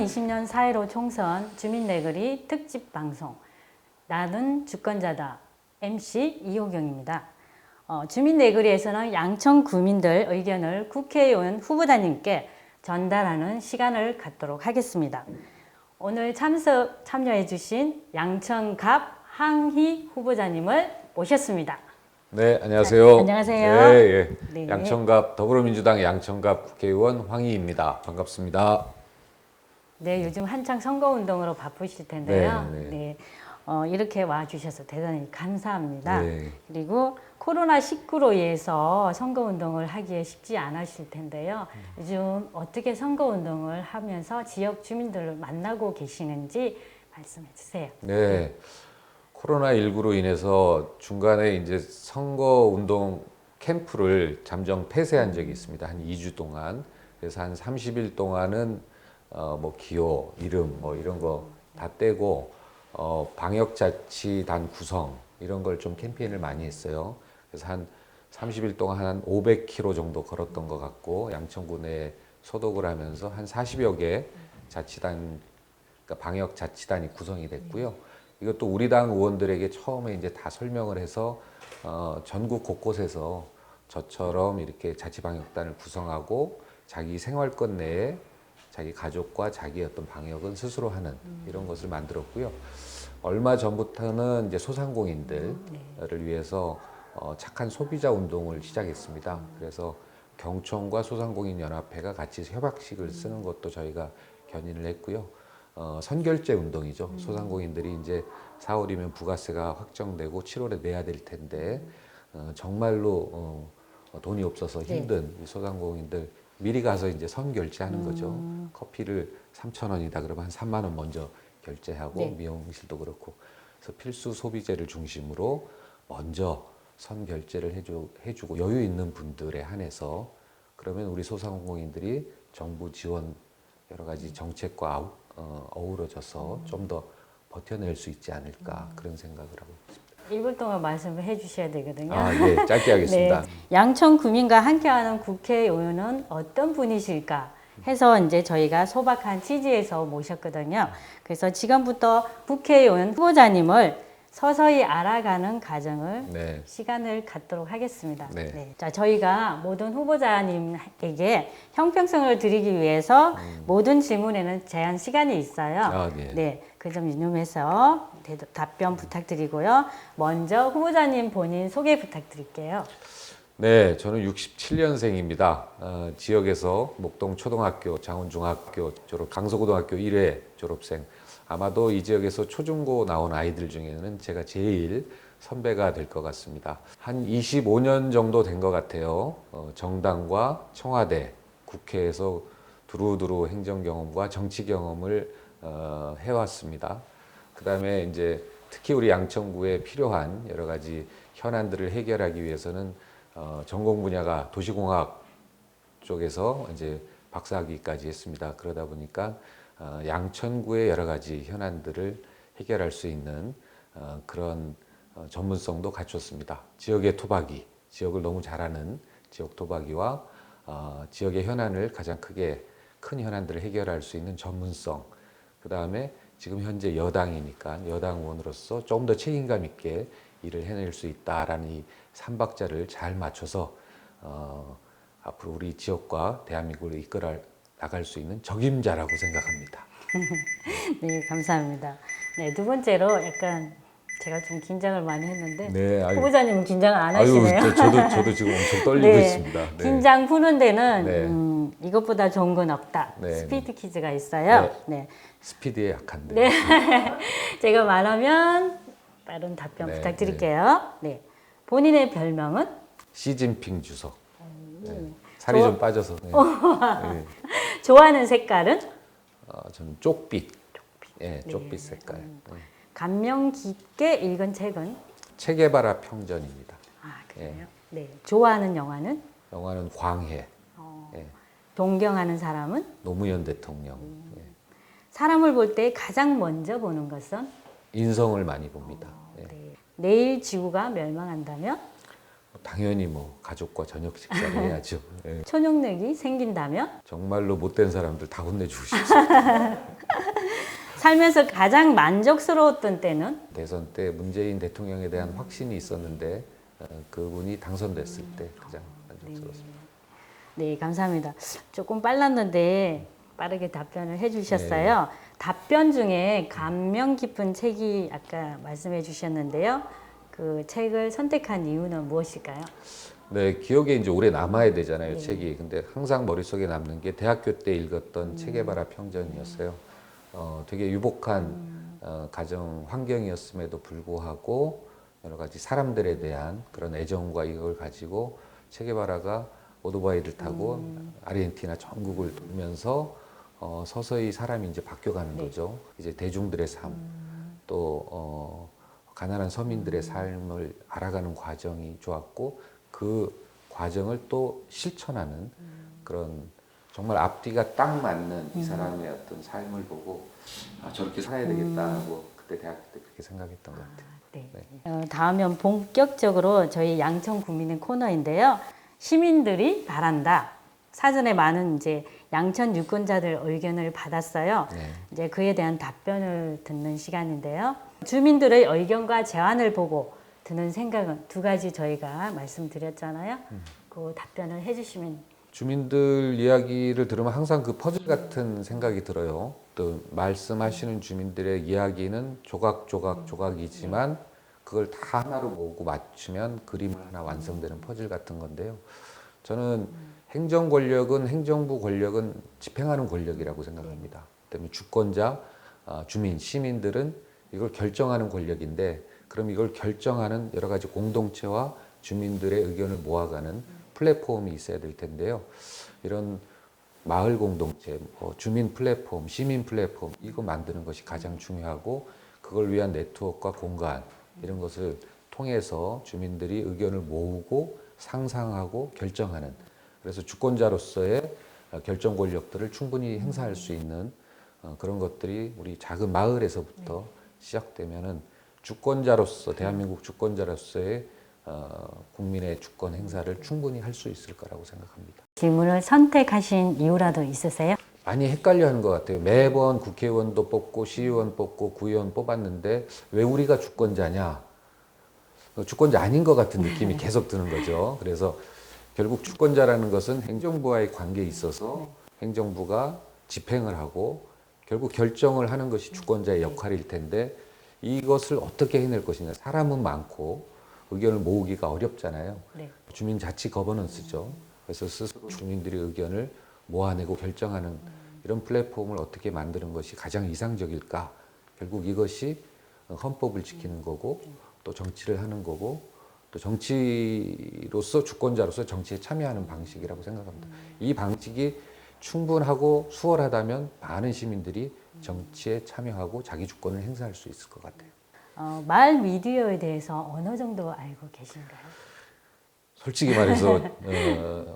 2020년 4.15 총선 주민내거리 특집 방송 나는 주권자다 MC 이호경입니다. 주민내거리에서는 양천 구민들 의견을 국회의원 후보자님께 전달하는 시간을 갖도록 하겠습니다. 오늘 참여해 주신 양천갑 항희 후보자님을 모셨습니다. 네, 안녕하세요. 안녕하세요. 네. 네. 양천갑 더불어민주당 양천갑 국회의원 황희입니다. 반갑습니다. 네, 요즘 한창 선거운동으로 바쁘실 텐데요. 네. 이렇게 와주셔서 대단히 감사합니다. 네. 그리고 코로나19로 인해서 선거운동을 하기에 쉽지 않으실 텐데요. 요즘 어떻게 선거운동을 하면서 지역 주민들을 만나고 계시는지 말씀해 주세요. 네. 코로나19로 인해서 중간에 이제 선거운동 캠프를 잠정 폐쇄한 적이 있습니다. 한 2주 동안. 그래서 한 30일 동안은 뭐 기호, 이름 뭐 이런 거 다 떼고 방역자치단 구성 이런 걸 좀 캠페인을 많이 했어요. 그래서 한 30일 동안 한 500km 정도 걸었던 것 같고 양천구 내에 소독을 하면서 한 40여 개 자치단, 그러니까 방역자치단이 구성이 됐고요. 이것도 우리 당 의원들에게 처음에 이제 다 설명을 해서 전국 곳곳에서 저처럼 이렇게 자치방역단을 구성하고 자기 생활권 내에 자기 가족과 자기 어떤 방역은 스스로 하는 이런 것을 만들었고요. 얼마 전부터는 이제 소상공인들을 위해서 착한 소비자 운동을 시작했습니다. 그래서 경총과 소상공인 연합회가 같이 협약식을 쓰는 것도 저희가 견인을 했고요. 선결제 운동이죠. 소상공인들이 이제 4월이면 부가세가 확정되고 7월에 내야 될 텐데 정말로 돈이 없어서 힘든 이 소상공인들 미리 가서 이제 선결제하는 거죠. 커피를 3,000원이다 그러면 한 3만 원 먼저 결제하고 미용실도 그렇고 그래서 필수 소비재를 중심으로 먼저 선결제를 해주고 여유 있는 분들에 한해서 그러면 우리 소상공인들이 정부 지원 여러 가지 정책과 어우러져서 좀 더 버텨낼 수 있지 않을까 그런 생각을 하고 있습니다. 1분 동안 말씀을 해주셔야 되거든요. 예, 짧게 하겠습니다. 네. 양천 구민과 함께하는 국회의원은 어떤 분이실까 해서 이제 저희가 소박한 취지에서 모셨거든요. 그래서 지금부터 국회의원 후보자님을 서서히 알아가는 과정을 시간을 갖도록 하겠습니다. 자, 저희가 모든 후보자님에게 형평성을 드리기 위해서 모든 질문에는 제한 시간이 있어요. 그 점 유념해서 답변 부탁드리고요. 먼저 후보자님 본인 소개 부탁드릴게요. 네, 저는 67년생입니다. 지역에서 목동 초등학교, 장훈중학교 졸업, 강서고등학교 1회 졸업생. 아마도 이 지역에서 초중고 나온 아이들 중에는 제가 제일 선배가 될 것 같습니다. 한 25년 정도 된 것 같아요. 정당과 청와대, 국회에서 두루두루 행정 경험과 정치 경험을 해왔습니다. 그 다음에 이제 특히 우리 양천구에 필요한 여러 가지 현안들을 해결하기 위해서는 전공 분야가 도시공학 쪽에서 이제 박사학위까지 했습니다. 그러다 보니까 양천구의 여러 가지 현안들을 해결할 수 있는 그런 전문성도 갖췄습니다. 지역의 토박이, 지역을 너무 잘 아는 지역 토박이와 지역의 현안을 가장 큰 현안들을 해결할 수 있는 전문성, 그 다음에 지금 현재 여당이니까 여당 의원으로서 좀 더 책임감 있게 일을 해낼 수 있다라는 이 3박자를 잘 맞춰서 앞으로 우리 지역과 대한민국을 이끌어 나갈 수 있는 적임자라고 생각합니다. 네, 감사합니다. 네, 두 번째로 약간 제가 좀 긴장을 많이 했는데 후보자님은 긴장을 안 하시네요. 저도 지금 엄청 떨리고 있습니다. 긴장 푸는 데는 이것보다 좋은 건 없다. 스피드 퀴즈가 있어요. 스피드에 약한데. 제가 말하면 빠른 답변 부탁드릴게요. 본인의 별명은? 시진핑 주석. 살이 좀 빠져서. 좋아하는 색깔은? 저는 쪽빛. 쪽빛 색깔. 감명 깊게 읽은 책은? 체게바라 평전입니다. 아, 그래요? 좋아하는 영화는? 영화는 광해. 동경하는 사람은? 노무현 대통령. 사람을 볼 때 가장 먼저 보는 것은? 인성을 많이 봅니다. 내일 지구가 멸망한다면? 당연히 뭐 가족과 저녁 식사를 해야죠. 예. 초능력이 생긴다면 정말로 못된 사람들 다 혼내주고 싶습니다. 살면서 가장 만족스러웠던 때는 대선 때 문재인 대통령에 대한 확신이 있었는데 그분이 당선됐을 때 가장 만족스러웠습니다. 네, 감사합니다. 조금 빨랐는데 빠르게 답변을 해주셨어요. 답변 중에 감명 깊은 책이 아까 말씀해 주셨는데요. 그 책을 선택한 이유는 무엇일까요? 네, 기억에 이제 오래 남아야 되잖아요, 네. 책이. 근데 항상 머릿속에 남는 게 대학교 때 읽었던 체게바라 평전이었어요. 되게 유복한 가정 환경이었음에도 불구하고 여러 가지 사람들에 대한 그런 애정과 이걸 가지고 체게바라가 오토바이를 타고 아르헨티나 전국을 돌면서 서서히 사람이 이제 바뀌어가는 거죠. 이제 대중들의 삶, 또 가난한 서민들의 삶을 알아가는 과정이 좋았고 그 과정을 또 실천하는 그런 정말 앞뒤가 딱 맞는 이 사람의 어떤 삶을 보고 저렇게 살아야 되겠다 하고 그때 대학교 때 그렇게 생각했던 것 같아요. 네. 네. 다음은 본격적으로 저희 양천 국민의 코너인데요. 시민들이 바란다. 사전에 많은 이제 양천 유권자들 의견을 받았어요. 네. 이제 그에 대한 답변을 듣는 시간인데요. 주민들의 의견과 제안을 보고 드는 생각은 두 가지 저희가 말씀드렸잖아요. 그 답변을 해주시면. 주민들 이야기를 들으면 항상 그 퍼즐 같은 생각이 들어요. 또 말씀하시는 주민들의 이야기는 조각이지만 그걸 다 하나로 모으고 맞추면 그림을 하나 완성되는 퍼즐 같은 건데요. 저는 행정 권력은 행정부 권력은 집행하는 권력이라고 생각합니다. 때문에 주권자, 주민, 시민들은 이걸 결정하는 권력인데 그럼 이걸 결정하는 여러 가지 공동체와 주민들의 의견을 모아가는 플랫폼이 있어야 될 텐데요. 이런 마을 공동체, 주민 플랫폼, 시민 플랫폼 이거 만드는 것이 가장 중요하고 그걸 위한 네트워크와 공간 이런 것을 통해서 주민들이 의견을 모으고 상상하고 결정하는 그래서 주권자로서의 결정 권력들을 충분히 행사할 수 있는 그런 것들이 우리 작은 마을에서부터 시작되면은 주권자로서 대한민국 주권자로서의 국민의 주권 행사를 충분히 할 수 있을 거라고 생각합니다. 질문을 선택하신 이유라도 있으세요? 많이 헷갈려하는 것 같아요. 매번 국회의원도 뽑고 시의원 뽑고 구의원 뽑았는데 왜 우리가 주권자냐? 주권자 아닌 것 같은 느낌이 계속 드는 거죠. 그래서 결국 주권자라는 것은 행정부와의 관계에 있어서 행정부가 집행을 하고 결국 결정을 하는 것이 주권자의 역할일 텐데 이것을 어떻게 해낼 것이냐. 사람은 많고 의견을 모으기가 어렵잖아요. 네. 주민자치 거버넌스죠. 그래서 스스로 주민들의 의견을 모아내고 결정하는 이런 플랫폼을 어떻게 만드는 것이 가장 이상적일까? 결국 이것이 헌법을 지키는 거고 또 정치를 하는 거고 또 정치로서 주권자로서 정치에 참여하는 방식이라고 생각합니다. 이 방식이 충분하고 수월하다면 많은 시민들이 정치에 참여하고 자기 주권을 행사할 수 있을 것 같아요. 마을 미디어에 대해서 어느 정도 알고 계신가요? 솔직히 말해서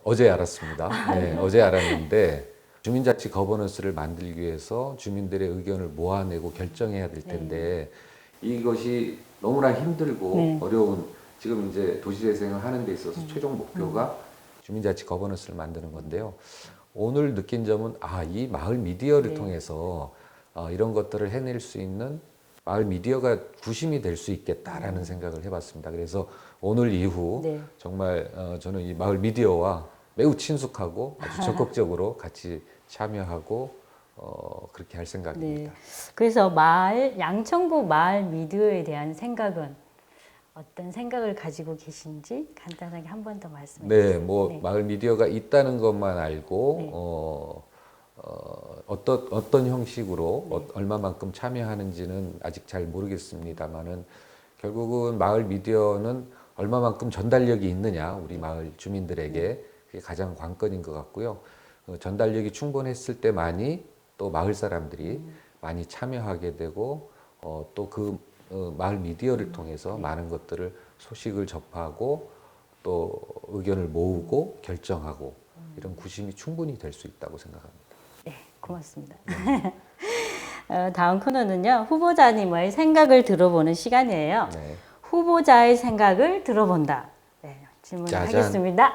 어제 알았습니다. 네, 어제 알았는데 주민자치 거버넌스를 만들기 위해서 주민들의 의견을 모아내고 결정해야 될 텐데 이것이 너무나 힘들고 어려운 지금 이제 도시재생을 하는 데 있어서 최종 목표가 주민자치 거버넌스를 만드는 건데요. 오늘 느낀 점은 이 마을 미디어를 통해서 이런 것들을 해낼 수 있는 마을 미디어가 구심이 될 수 있겠다라는 생각을 해봤습니다. 그래서 오늘 이후 정말 저는 이 마을 미디어와 매우 친숙하고 아주 적극적으로 같이 참여하고 그렇게 할 생각입니다. 그래서 양천구 마을 미디어에 대한 생각은 어떤 생각을 가지고 계신지 간단하게 한 번 더 말씀해 주세요. 뭐 마을 미디어가 있다는 것만 알고 어떤 형식으로 얼마만큼 참여하는지는 아직 잘 모르겠습니다만은 결국은 마을 미디어는 얼마만큼 전달력이 있느냐 우리 마을 주민들에게 그게 가장 관건인 것 같고요. 전달력이 충분했을 때만이 또 마을 사람들이 많이 참여하게 되고 또 그 마을 미디어를 통해서 많은 것들을 소식을 접하고 또 의견을 모으고 결정하고 이런 구심이 충분히 될 수 있다고 생각합니다. 네, 고맙습니다. 다음 코너는요. 후보자님의 생각을 들어보는 시간이에요. 후보자의 생각을 들어본다. 질문하겠습니다.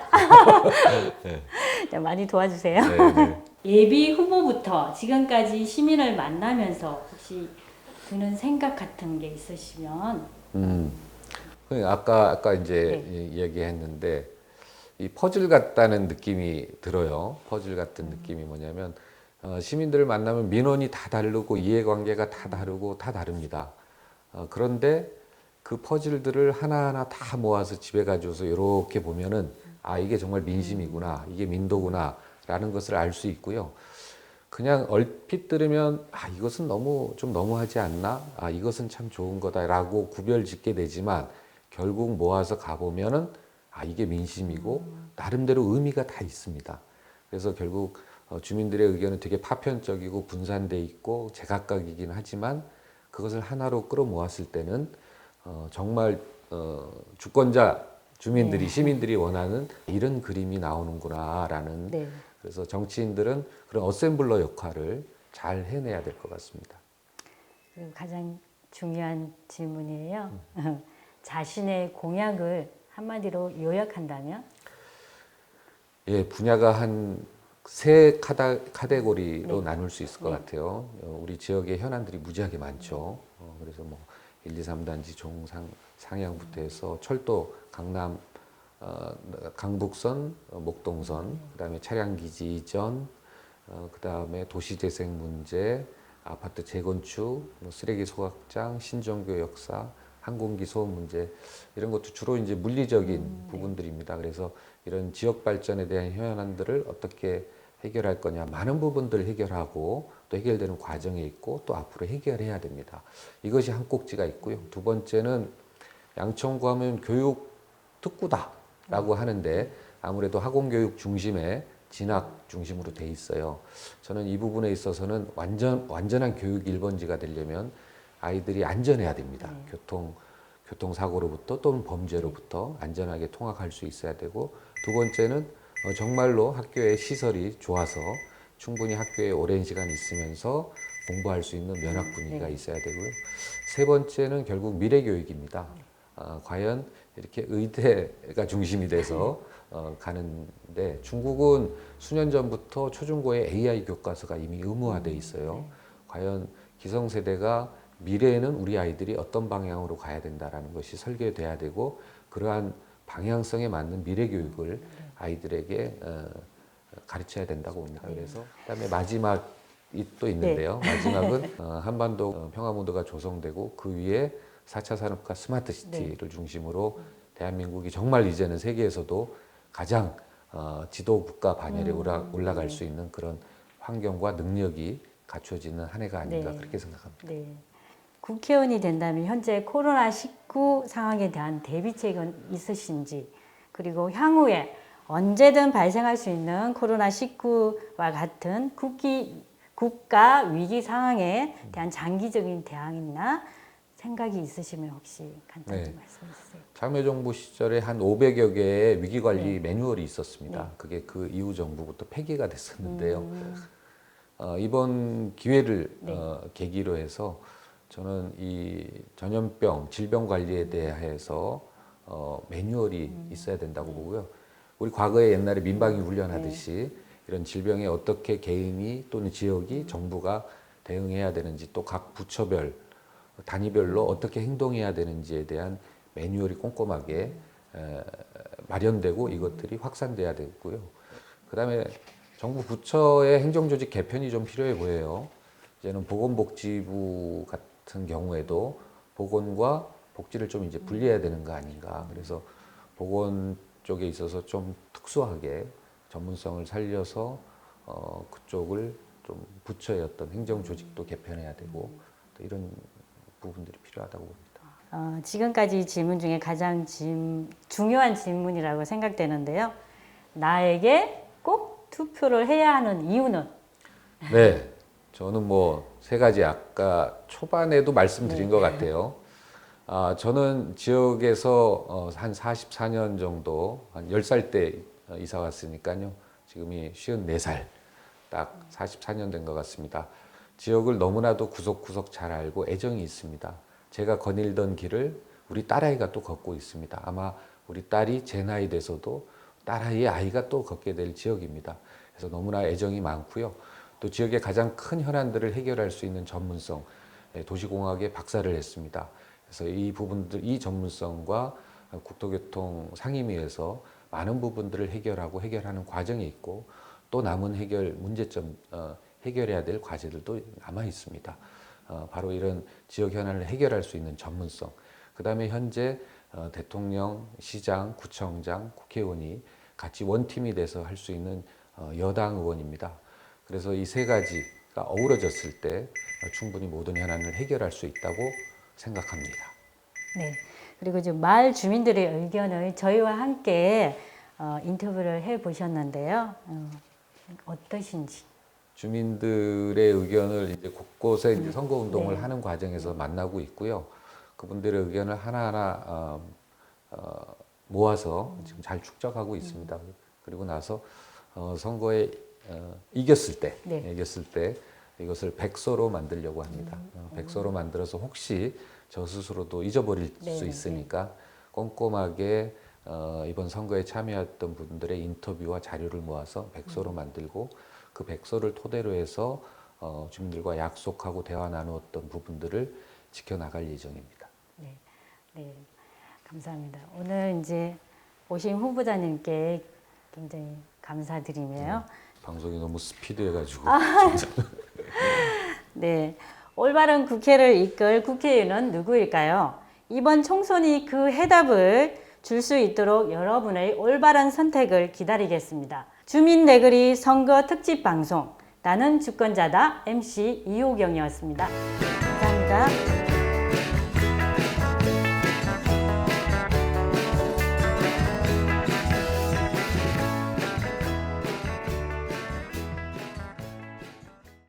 네, 많이 도와주세요. 네, 네. 예비 후보부터 지금까지 시민을 만나면서 혹시 드는 생각 같은 게 있으시면 아까 이제 얘기했는데 이 퍼즐 같다는 느낌이 들어요. 퍼즐 같은 느낌이 뭐냐면 시민들을 만나면 민원이 다 다르고 이해관계가 다 다르고 다 다릅니다. 그런데 그 퍼즐들을 하나하나 다 모아서 집에 가져와서 이렇게 보면은 아 이게 정말 민심이구나, 이게 민도구나라는 것을 알 수 있고요. 그냥 얼핏 들으면 아 이것은 좀 너무하지 않나? 아 이것은 참 좋은 거다라고 구별짓게 되지만 결국 모아서 가보면은 아 이게 민심이고 나름대로 의미가 다 있습니다. 그래서 결국 주민들의 의견은 되게 파편적이고 분산돼 있고 제각각이긴 하지만 그것을 하나로 끌어모았을 때는 정말 주권자 주민들이 시민들이 원하는 이런 그림이 나오는구나라는 네. 그래서 정치인들은 그런 어셈블러 역할을 잘 해내야 될 것 같습니다. 그리고 가장 중요한 질문이에요. 자신의 공약을 한마디로 요약한다면? 예, 분야가 한 세 카테고리로 나눌 수 있을 것 같아요. 우리 지역의 현안들이 무지하게 많죠. 그래서 뭐 1, 2, 3단지 상향부터 해서 철도 강남 강북선, 목동선, 그다음에 차량기지 이전, 그다음에 도시재생 문제, 아파트 재건축, 뭐 쓰레기 소각장, 신종교 역사, 항공기 소음 문제 이런 것도 주로 이제 물리적인 부분들입니다. 그래서 이런 지역 발전에 대한 현안들을 어떻게 해결할 거냐 많은 부분들을 해결하고 또 해결되는 과정에 있고 또 앞으로 해결해야 됩니다. 이것이 한 꼭지가 있고요. 두 번째는 양천구 하면 교육 특구다라고 하는데 아무래도 학원교육 중심의 진학 중심으로 돼 있어요. 저는 이 부분에 있어서는 완전한 교육 1번지가 되려면 아이들이 안전해야 됩니다. 교통사고로부터 또는 범죄로부터 안전하게 통학할 수 있어야 되고 두 번째는 정말로 학교의 시설이 좋아서 충분히 학교에 오랜 시간 있으면서 공부할 수 있는 면학 분위기가 있어야 되고요. 세 번째는 결국 미래교육입니다. 과연 이렇게 의대가 중심이 돼서 가는데 중국은 수년 전부터 초중고에 AI 교과서가 이미 의무화돼 있어요. 과연 기성세대가 미래에는 우리 아이들이 어떤 방향으로 가야 된다라는 것이 설계돼야 되고 그러한 방향성에 맞는 미래 교육을 아이들에게 가르쳐야 된다고 봅니다. 그래서 그다음에 마지막이 또 있는데요. 마지막은 한반도 평화무드가 조성되고 그 위에 4차 산업화 스마트 시티를 중심으로 대한민국이 정말 이제는 세계에서도 가장 지도 국가 반열에 올라갈 수 있는 그런 환경과 능력이 갖춰지는 한 해가 아닌가 그렇게 생각합니다. 네. 국회의원이 된다면 현재 코로나19 상황에 대한 대비책은 있으신지 그리고 향후에 언제든 발생할 수 있는 코로나19와 같은 국가 위기 상황에 대한 장기적인 대응이나 생각이 있으시면 혹시 간단히 말씀해 주세요. 참여정부 시절에 한 500여 개의 위기관리 매뉴얼이 있었습니다. 그게 그 이후 정부부터 폐기가 됐었는데요. 이번 기회를 계기로 해서 저는 이 전염병, 질병 관리에 대해서 매뉴얼이 있어야 된다고 보고요. 우리 과거에 옛날에 민방위 훈련하듯이 이런 질병에 어떻게 개인이 또는 지역이 정부가 대응해야 되는지 또 각 부처별, 단위별로 어떻게 행동해야 되는지에 대한 매뉴얼이 꼼꼼하게 마련되고 이것들이 확산돼야 되고요. 그다음에 정부 부처의 행정조직 개편이 좀 필요해 보여요. 이제는 보건복지부 같은 경우에도 보건과 복지를 좀 이제 분리해야 되는 거 아닌가. 그래서 보건 쪽에 있어서 좀 특수하게 전문성을 살려서 그쪽을 좀 부처의 어떤 행정조직도 개편해야 되고 또 이런 부분들이 필요하다고 봅니다. 지금까지 질문 중에 가장 중요한 질문이라고 생각되는데요. 나에게 꼭 투표를 해야 하는 이유는? 네, 저는 뭐 세 가지 아까 초반에도 말씀드린 것 같아요. 저는 지역에서 한 44년 정도, 한 10살 때 이사 왔으니까요. 지금이 54살, 딱 44년 된 것 같습니다. 지역을 너무나도 구석구석 잘 알고 애정이 있습니다. 제가 거닐던 길을 우리 딸아이가 또 걷고 있습니다. 아마 우리 딸이 제 나이 돼서도 딸아이의 아이가 또 겪게 될 지역입니다. 그래서 너무나 애정이 많고요. 또 지역의 가장 큰 현안들을 해결할 수 있는 전문성, 도시공학에 박사를 했습니다. 그래서 이 부분들, 이 전문성과 국토교통 상임위에서 많은 부분들을 해결하는 과정이 있고 또 남은 문제점, 해결해야 될 과제들도 남아 있습니다. 바로 이런 지역 현안을 해결할 수 있는 전문성, 그 다음에 현재 대통령, 시장, 구청장, 국회의원이 같이 원팀이 돼서 할 수 있는 여당 의원입니다. 그래서 이 세 가지가 어우러졌을 때 충분히 모든 현안을 해결할 수 있다고 생각합니다. 네. 그리고 지금 마을 주민들의 의견을 저희와 함께 인터뷰를 해 보셨는데요. 어떠신지? 주민들의 의견을 이제 곳곳에 이제 선거 운동을 네. 하는 과정에서 만나고 있고요. 그분들의 의견을 하나하나 모아서 지금 잘 축적하고 있습니다. 그리고 나서 선거에 이겼을 때 이것을 백서로 만들려고 합니다. 백서로 만들어서 혹시 저 스스로도 잊어버릴 수 있으니까 꼼꼼하게 이번 선거에 참여했던 분들의 인터뷰와 자료를 모아서 백서로 만들고 그 백서를 토대로 해서 주민들과 약속하고 대화 나누었던 부분들을 지켜나갈 예정입니다. 네, 네, 감사합니다. 오늘 이제 오신 후보자님께 굉장히 감사드리며요. 방송이 너무 스피드해가지고. 네, 올바른 국회를 이끌 국회의원은 누구일까요? 이번 총선이 그 해답을 줄 수 있도록 여러분의 올바른 선택을 기다리겠습니다. 주민 내거리 선거 특집 방송 나는 주권자다 MC 이호경이었습니다. 감사합니다.